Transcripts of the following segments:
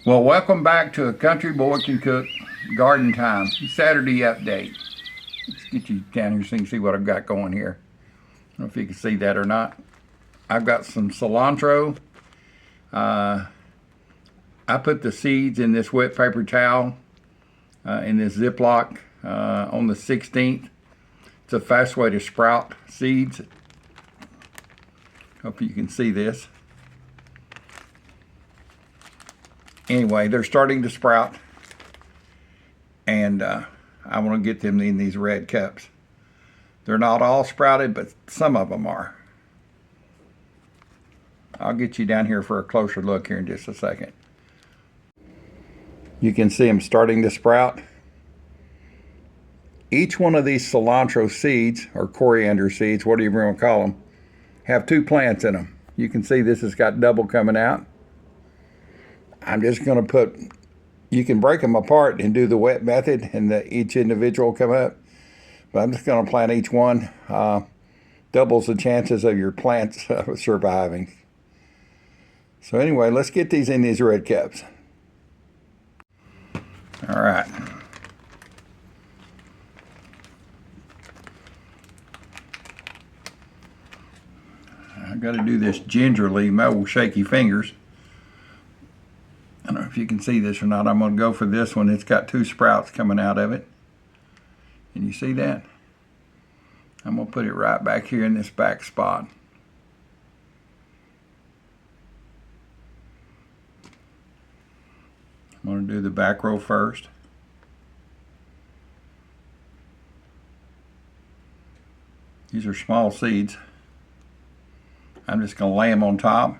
Well, welcome back to A Country Boy Can Cook Garden Time Saturday update. Let's get you down here so you can see what I've got going here. I don't know if you can see that or not. I've got some cilantro. I put the seeds in this wet paper towel in this Ziploc on the 16th. It's a fast way to sprout seeds. Hope you can see this. Anyway, they're starting to sprout, and I want to get them in these red cups. They're not all sprouted, but some of them are. I'll get you down here for a closer look here in just a second. You can see them starting to sprout. Each one of these cilantro seeds, or coriander seeds, whatever you want to call them, have two plants in them. You can see this has got double coming out. I'm just going to you can break them apart and do the wet method and each individual come up. But I'm just going to plant each one. Doubles the chances of your plants surviving. So anyway, let's get these in these red cups. All right. I've got to do this gingerly, my old shaky fingers. I don't know if you can see this or not. I'm going to go for this one. It's got two sprouts coming out of it. Can you see that? I'm going to put it right back here in this back spot. I'm going to do the back row first. These are small seeds. I'm just going to lay them on top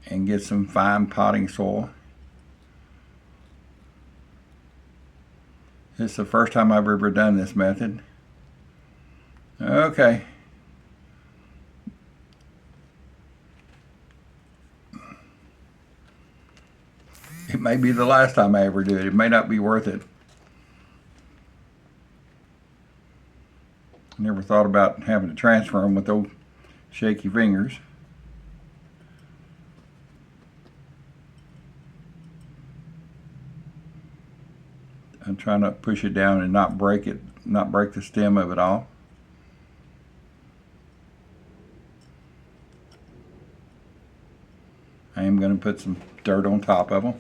and get some fine potting soil. This is the first time I've ever done this method. Okay. It may be the last time I ever do it. It may not be worth it. Never thought about having to transfer them with those shaky fingers. I'm trying to push it down and not break it, not break the stem of it off. I am going to put some dirt on top of them.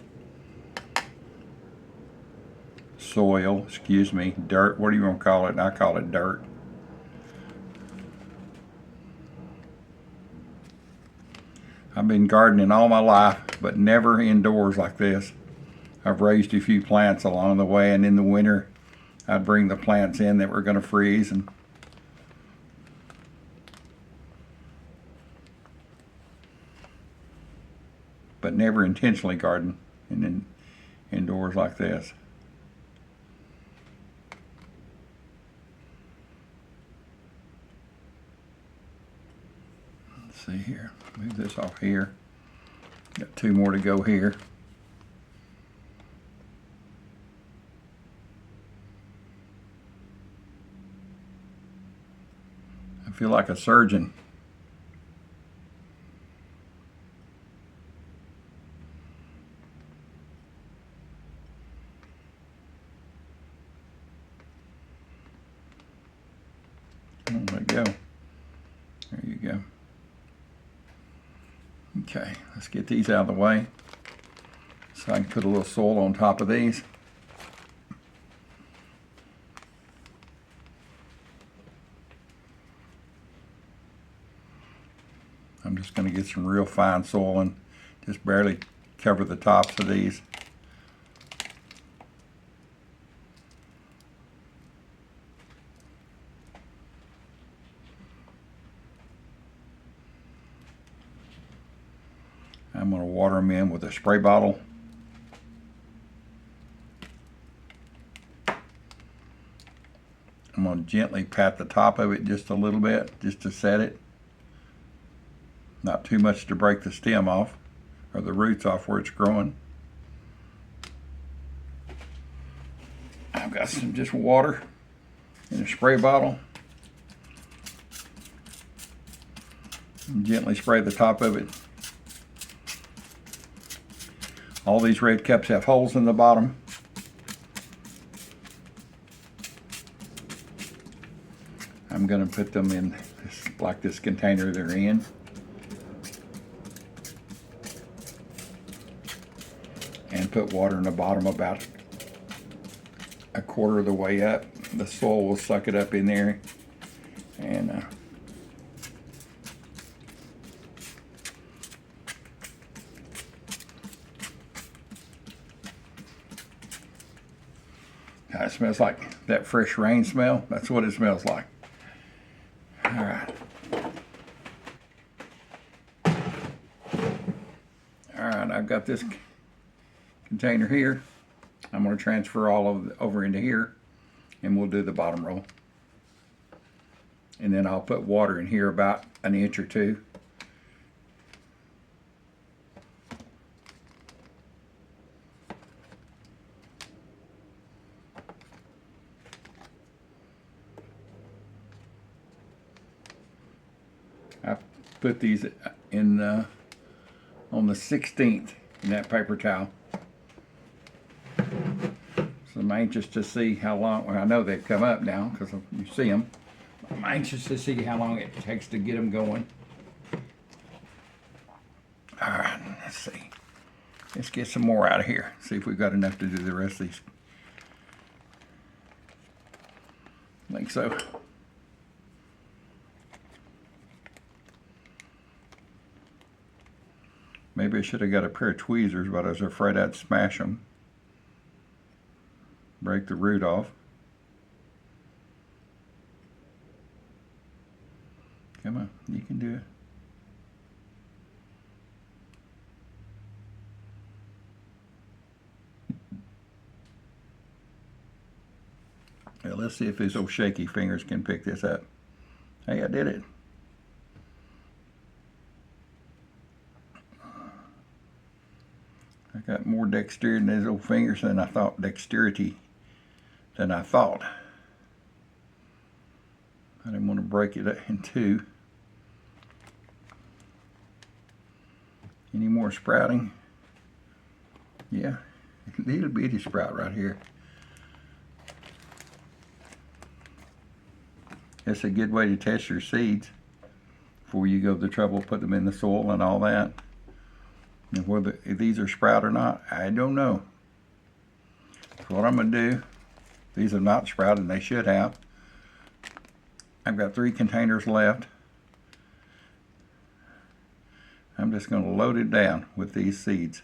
Soil, excuse me, dirt, what do you want to call it? I call it dirt. I've been gardening all my life, but never indoors like this. I've raised a few plants along the way, and in the winter I'd bring the plants in that were going to freeze, but never intentionally garden indoors like this. Let's see here, move this off here. Got two more to go here. I feel like a surgeon. Oh, let it go. There you go. Okay, let's get these out of the way so I can put a little soil on top of these. I'm just going to get some real fine soil and just barely cover the tops of these. I'm going to water them in with a spray bottle. I'm going to gently pat the top of it just a little bit, just to set it. Not too much to break the stem off or the roots off where it's growing. I've got some just water in a spray bottle. And gently spray the top of it. All these red cups have holes in the bottom. I'm going to put them in this container they're in. And put water in the bottom about a quarter of the way up. The soil will suck it up in there. And it smells like that fresh rain smell. That's what it smells like. All right. All right, I've got this container here. I'm going to transfer all of it over into here, and we'll do the bottom roll. And then I'll put water in here about an inch or two. I put these in on the 16th in that paper towel. So I'm anxious to see how long. Well, I know they've come up now because you see them. I'm anxious to see how long it takes to get them going. All right, let's see. Let's get some more out of here. See if we've got enough to do the rest of these. I think so. Maybe I should have got a pair of tweezers, but I was afraid I'd smash them. Break the root off. Come on, you can do it. Well, let's see if these old shaky fingers can pick this up. Hey, I did it. I got more dexterity in these old fingers than I thought. Than I thought. I didn't want to break it in two. Any more sprouting? Yeah, a little bitty sprout right here. It's a good way to test your seeds before you go to the trouble of putting them in the soil and all that. And whether if these are sprout or not, I don't know. So what I'm going to do, these have not sprouted, and they should have. I've got 3 containers left. I'm just going to load it down with these seeds.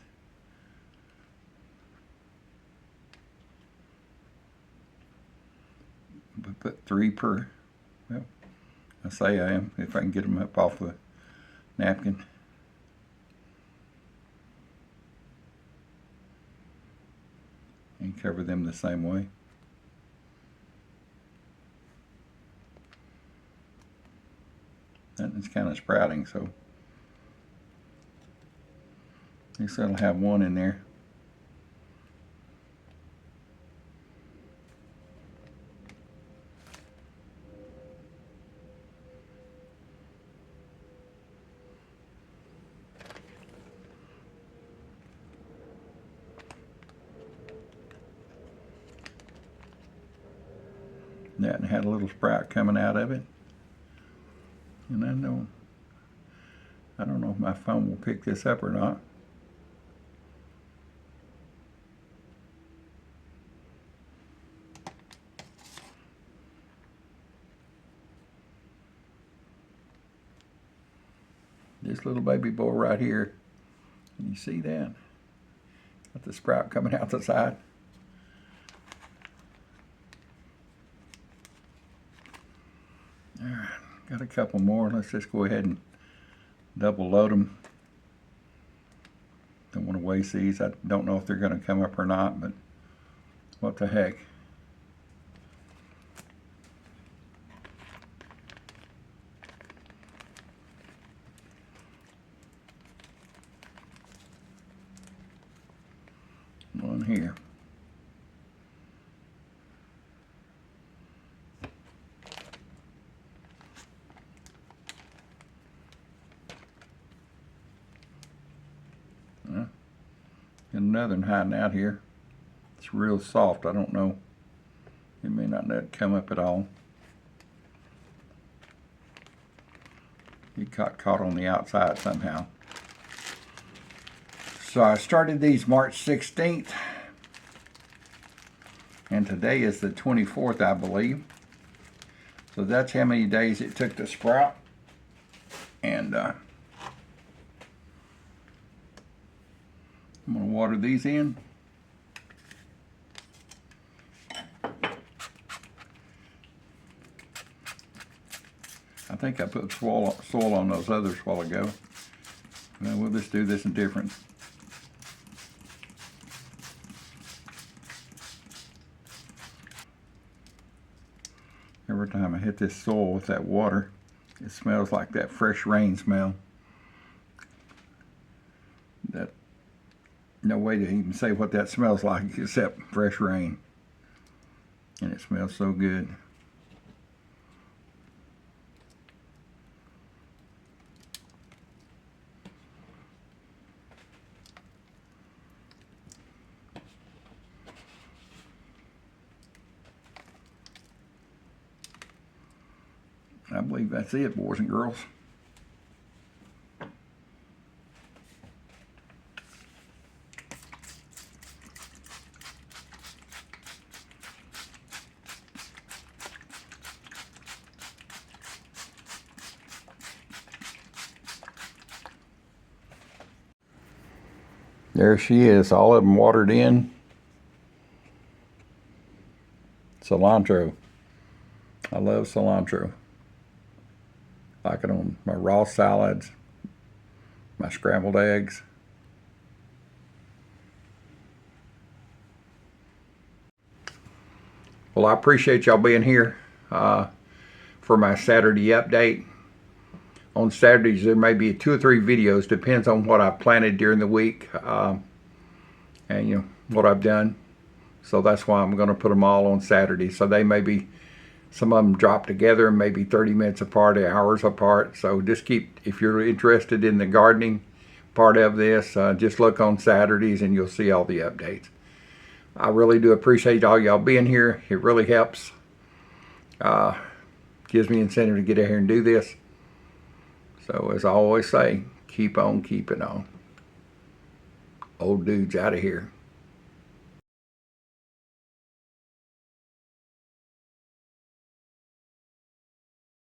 Put 3 per, well, I say I am, if I can get them up off the napkin. And cover them the same way. That is kind of sprouting, so at least that'll have one in there. That had a little sprout coming out of it. And I don't know if my phone will pick this up or not. This little baby boy right here, can you see that? Got the sprout coming out the side. All right, got a couple more. Let's just go ahead and double load them. Don't want to waste these. I don't know if they're going to come up or not, but what the heck. One here. Another one hiding out here. It's real soft. I don't know. It may not let it come up at all. He got caught on the outside somehow. So I started these March 16th. And today is the 24th, I believe. So that's how many days it took to sprout. And I'm going to water these in. I think I put soil on those others a while ago. Well, we'll just do this in different. Every time I hit this soil with that water, it smells like that fresh rain smell. That no way to even say what that smells like except fresh rain. And it smells so good. I believe that's it, boys and girls. There she is, all of them watered in. Cilantro. I love cilantro. Like it on my raw salads, my scrambled eggs. Well, I appreciate y'all being here for my Saturday update. On Saturdays, there may be 2 or 3 videos, depends on what I've planted during the week and you know what I've done. So that's why I'm going to put them all on Saturday. So they may be, some of them drop together, maybe 30 minutes apart, hours apart. So just keep, if you're interested in the gardening part of this, just look on Saturdays and you'll see all the updates. I really do appreciate all y'all being here. It really helps. Gives me incentive to get out here and do this. So as I always say, keep on keeping on. Old dude's out of here.